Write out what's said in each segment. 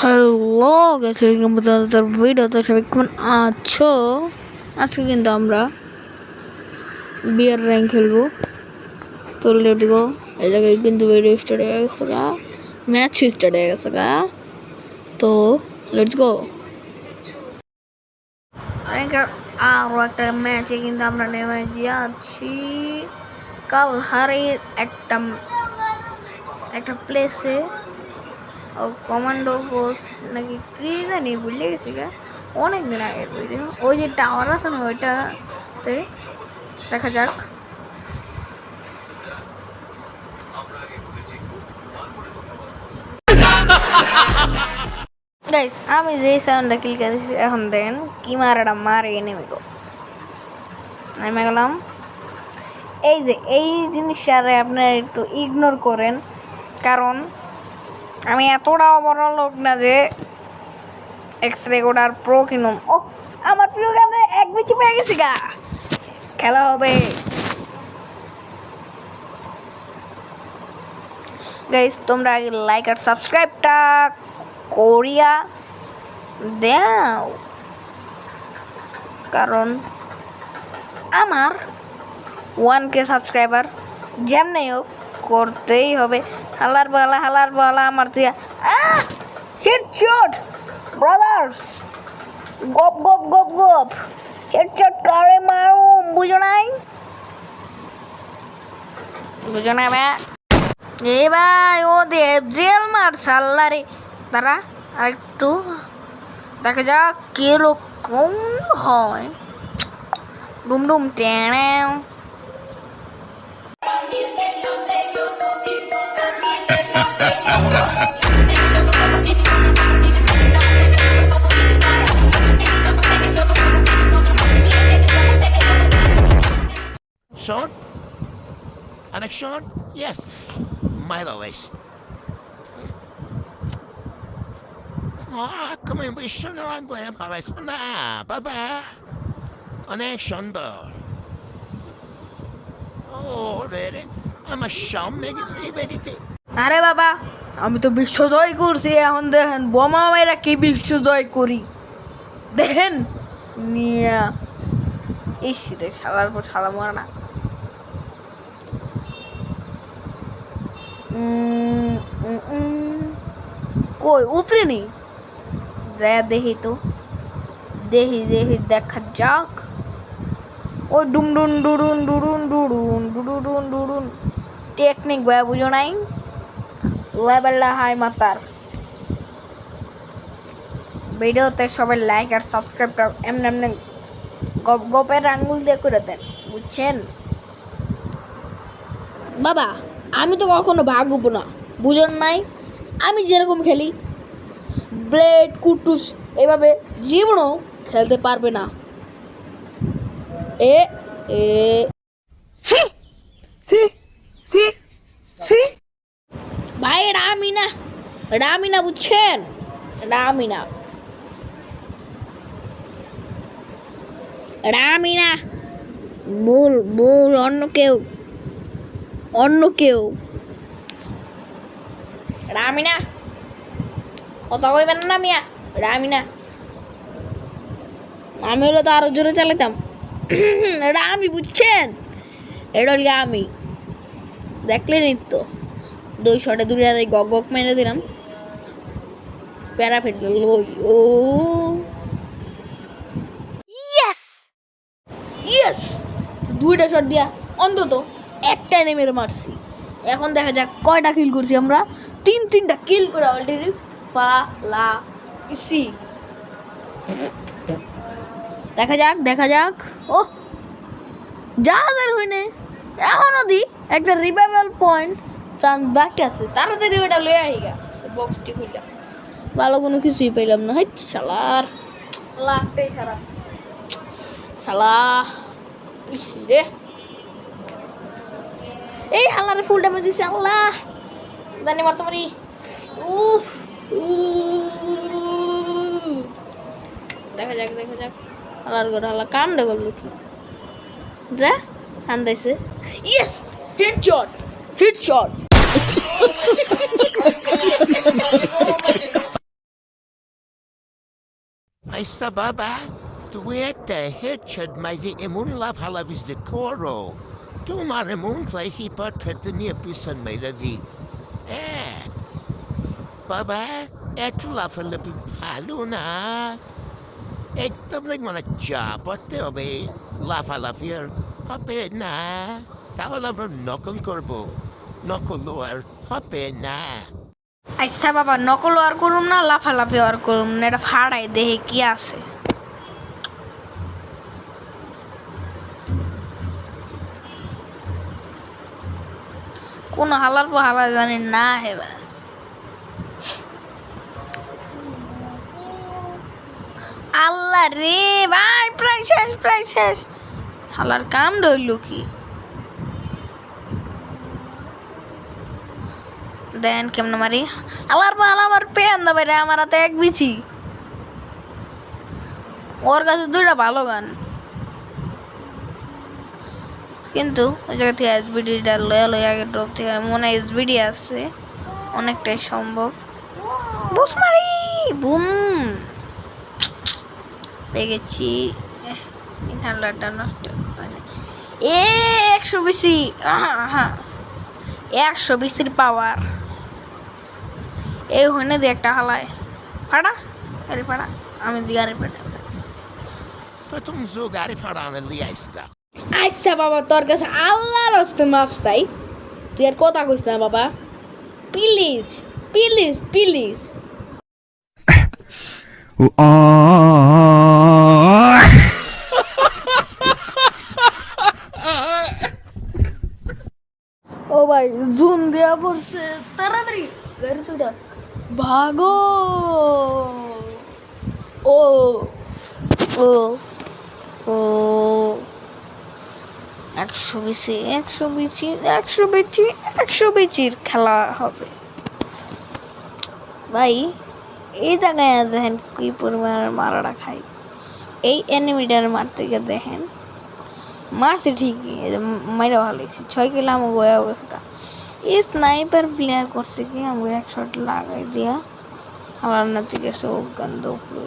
Hello guys, welcome to another video. তো সবাই কেমন আছো? আজকে কিন্তু আমরা বিয়ার র্যাঙ্ক খেলবো। তো লেটস গো। এই জায়গায় কিন্তু ভিডিও স্টার্ট হয়ে গেছে গা, ম্যাচ স্টার্ট হয়ে গেছে গা। তো লেটস গো। আরও একটা ম্যাচে কিন্তু আমরা নেমে যাচ্ছি কালহারের একটা প্লেসে। ও কমান্ডো পোস্ট নাকি কি জানি ভুলে গেছি গা, অনেক দিন আগের ভিডিও। ওই যে টাওয়ার আছে না, ওইটাতে দেখা যাক। গাইস, আমি যে সাউন্ডটা ক্লিক করেছি এখন দেখেন কি মারাটা মারে নেমে গেলাম। এই জিনিসটারে আপনারা একটু ইগনোর করেন, কারণ আমি এতটাও বড় লোক না যে এক্স-রে কোডার প্রো কিনুম। ও আমার প্রিয় গানে এক বিচি পেয়ে গেছি গা, খেলা হবে। গাইস, তোমরা আগে লাইক আর সাবস্ক্রাইবটা করিয়া দাও, কারণ আমার 1K সাবস্ক্রাইবার যেমনি হোক করতেই হবে। হালার বালা আমার তুই হেডশট ব্রাদার্স, গপ গপ গপ গপ হেডশট কারে মারুম, বুঝো নাই ভাই? এ ভাই, ও দেব জেল মার সাল্লা রে। তারা আর একটু দেখা যাক কিরকম হয়। ডুম ডুম টেনেও। Sean? Anak Sean? Yes. Marvelous. Come in, we should know I'm going to Paris. Baba. Anak Sean Bar. Oh, really? I'm a Sean, ready to. আরে বাবা, আমি তো বিশ্ব জয় করছি। এখন দেখেন বোমা মেয়েরা কি বিশ্ব জয় করি, দেখেন নিয়া। ইস রে, শালার পর শালা মারা না। কই উপরে নেই, যায় দেখি তো, দেখি দেখা যাক। ওই ডুম ডুন ডুডুন ডুডুন ডুডুন ডুডুন ডুডুন টেকনিক ভাই, বুঝো নাই? লেভেলটা হাই মাতার। ভিডিওতে সবাই লাইক আর সাবস্ক্রাইবটা এমনি গপ গপের আঙ্গুল দিয়ে করে দেন, বুঝছেন বাবা? আমি তো কখনো ভাগবো না, বুঝুন নাই? আমি যেরকম খেলি ব্লেড কুটুস এভাবে জীবনও খেলতে পারবে না। এ এ সি ভাই, এটা আমি না, বুঝছেন? এটা আমি না, ভুল অন্য কেউ। এটা আমি না, কথা কইবেন না মিয়া। এটা আমি না, আমি হলে তো আরো জোরে চালাতাম। এটা আমি, বুঝছেন? এটা হলে আমি, দেখলেনই তো 2 শটে 2 হাজার গক গক মেরে দিলাম। প্যারাফিট ও ইয়েস 2টা শট দিয়া অন্তত একটা মেরে মারছি। এখন দেখা যাক কয়টা কিল করছি আমরা। 3টা কিল করে অলরেডি ফালাইছি। দেখা যাক। ও জাহাজের হইনে এখনো দি একটা রিভাইভাল পয়েন্ট চান্স বাকি আছে। তাড়াতাড়ি ওটা লয়ে আইগা বক্সটি খুললাম, ভালো কোনো কিছুই পাইলাম না। হাইট শালার, লাগতেই খারাপ শালা। ইস রে, এই হালারে ফুল ড্যামেজ দিছে। আল্লাহ জানি মারতে পারি। উফ, দেখা যাক হালার ঘর হালা কামড়ে করলো কি যা হান্দাইছে। ইয়েস, হেডশট Aista baba, তুই একটা হেডশট মাইরে এমন লাফালাফিস যে করো তোমার এমন ফ্লাইহি পাট খেতে নিয়ে পিছন মাইরা দি হ্যাঁ বাবা এত লাফালাফি ভালো না একদম মানে চা পড়তে হবে লাফালাফি আর হবে না তাহলে আমরা নকল করবো নকল আর হবে না আচ্ছা বাবা, নকল আর করুম না, লাফালাফি আর করুম না, এটা ফাড়াই দেহে কি আছে। কোন হালার পর হালা জানি না হেবার। আল্লাহ রে ভাই, প্রায় শেষ প্রায় শেষ। হালার কাম রইল কি দেন কেমন মারি। আল্লাহর পর হালা আমার পেন দেবে রে, আমার হাতে এক বিচি। ওর কাছে দুইটা ভালো গান, কিন্তু ওই জায়গা থেকে এসবিডিটা লয়া লয়া আগে ড্রপ থেকে মনে হয় এসবিডি আছে, অনেকটাই সম্ভব। বুস মারি বুম, পেয়ে গেছি। ইনহালারটা নষ্ট হয়নি। 120 হ্যাঁ 120 পাওয়ার এই হইনে দিয়ে একটা হালায় ফাড়া। আরে ফাড়া, আমি দিয়ারে পেটে। প্রথম যোগ আরে ফাড়ানো লিয়ে আইসা আচ্ছা বাবা, তোর কাছে আল্লাহর হস্তে মাফ চাই, তুই আর কথা কইস না বাবা, প্লিজ প্লিজ প্লিজ। ও ভাই, জুন দেয়া পড়ছে, তাড়াতাড়ি গাড়ি চলে ভাগো। ও ও ও 120 খেলা হবে ভাই। এই জায়গায় দেখেন কি পরিমাণের মারাটা খাই। এই এনিমিটার মারতে গিয়ে দেখেন মারছে ঠিকই, মাইরা ভালোছি 6 কিলো আমাকে গোয়া গেছে। এই স্নাইপার প্লেয়ার করছে কি আমাকে এক শট লাগাই দিয়া আমার নাচে গেছে ও গন্ধ উপরে।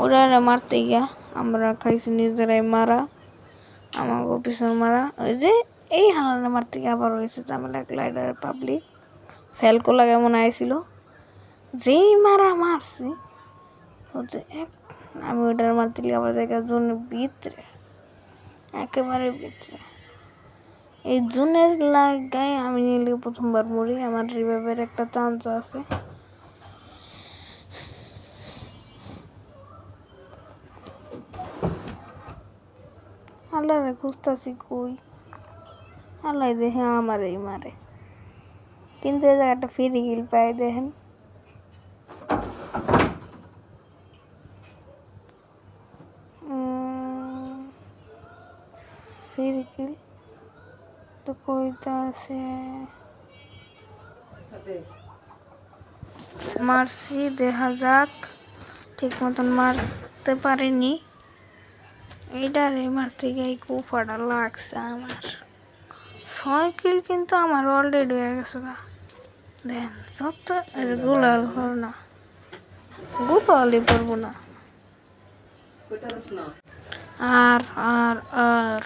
ওরা মারতে গিয়া আমরা খাইছি নিজেরাই মারা, আমাকে পিছন মারা। ওই যে এই হালানে মারতে গিয়ে আবার হয়েছে ঝামেলা। গ্লাইডারের পাবলিক ফেলকো লাগে মনে আইছিল, যেই মারা মারছে আমি ওইটার মারতে গিয়ে আবার জায়গা জন্য ভিতরে, একেবারে ভিতরে। এই জুনের লাগায় আমি নিলে প্রথমবার মরি, আমার রিভাইভের একটা চান্স আছে। আল্লাহ রে খুঁজতেছি কই, আল্লাহ দেখে আমারই মারে, কিন্তু এই জায়গাটা ফ্রি কিল পাই দেখেন। ফ্রি কিল তো কইতা আছে, মারছি দেখা যাক। ঠিক মতন মারতে পারিনি, এইটারে মারতে গিয়ে কুফাটা লাগছে আমার। 6 কিল কিন্তু আমার অলরেডি হয়ে গেছে গা। দেন যত গুলাল হল না, গুলালই পারবো না। আর আর আর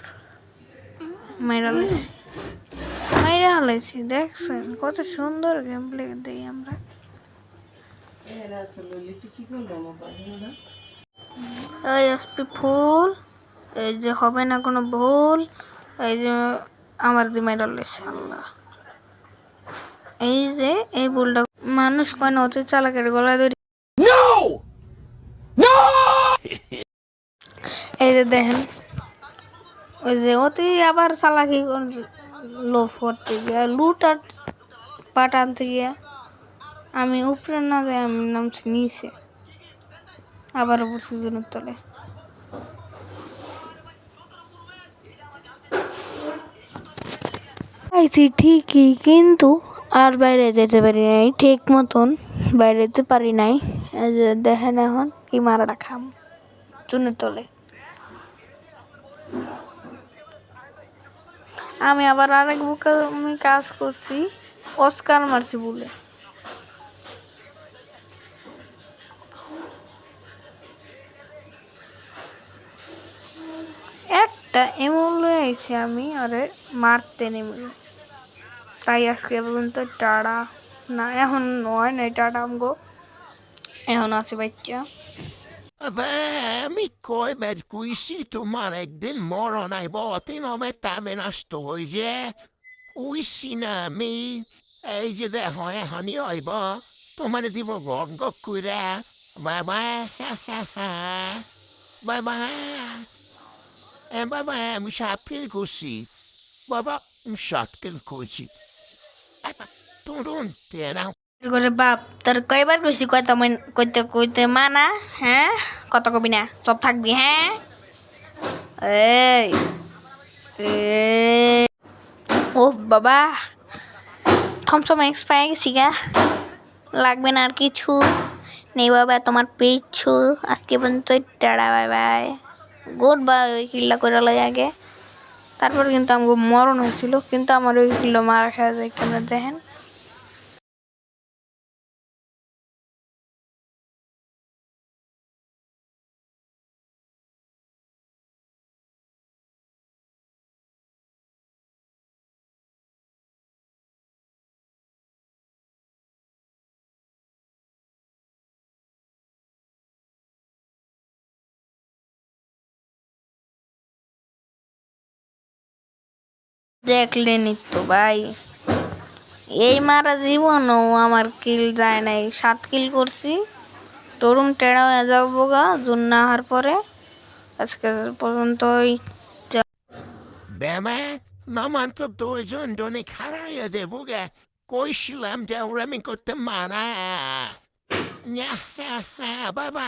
মাইরা হালাইছি দেখছেন কত সুন্দর গেম প্লে দেই আমরা। এই এসপি ফুল, এই যে হবে না কোনো ভুল, এই যে আমার যে মেডাল লেছে আল্লাহ। এই যে এই ভুলটা মানুষ কয় না, অতি চালাকের গলায় ধরি। এই যে দেখেন, ওই যে অতি আবার চালাকি লোভ করতে গিয়া লুট আর পাট আনতে গিয়া আমি উপরে না যাই, আমি নামছি নিচে, আবার উপর সুজনের তলে। আইছি ঠিকই, কিন্তু আর বাইরে যেতে পারি নাই ঠিক মতন, বাইরে যেতে পারি নাই। এই যে দেখেন এখন কি মারাটা খাম চুনের তলে। আমি আবার আরেক বুকে আমি কাজ করছি, অস্কার মারছি বলে। একটা এমন লয়ে আইছি আমি আরে মারতে নেমে, তাই আজকে পর্যন্ত টাড়া না, এখন হয় নাই টাড়া আমগো, এখন আছে বাচ্চা। আবে আমি কয়বার কইছি তোমার একদিন মরণ আইব অতিন তামে নষ্ট হই যে কইছি না আমি। এই যে দেখ এখনই আইব তোমার দিব গঙ্গ কইরা বাবা বাবা বাবা আমি সাপিল করছি বাবা আমি সাপিল করছি তরুণ তেরাও করে বাপ তোর কয়বার কইছি কয়টা কইতে কইতে মানা, হ্যাঁ কত কবি না সব থাকবি, হ্যাঁ এই ও বাবা থমসম এক্স পাই গেছি গা, লাগবে না আর কিছু নেই বাবা তোমার পিছু, আজকে পর্যন্ত tata, bye bye, good bye. ওই কিল্লা করে লাই আগে, তারপর কিন্তু আমাকে মরণ হয়েছিল, কিন্তু আমার ওই কিল্লো মারা খাওয়া যায় কেন দেখেন। দেখলেনি তো ভাই, এই মারা জীবনও আমার কিল যায় নাই, 7 কিল করছি, তরুণ টেড়া হয়ে যাবো গা জুন না হওয়ার পরে, আজকে পর্যন্তই। ব্যামা মামান তো দুইজন জনে খারাইয়া দেবো গে কইছিলাম যে ওরামি করতে মানা বাবা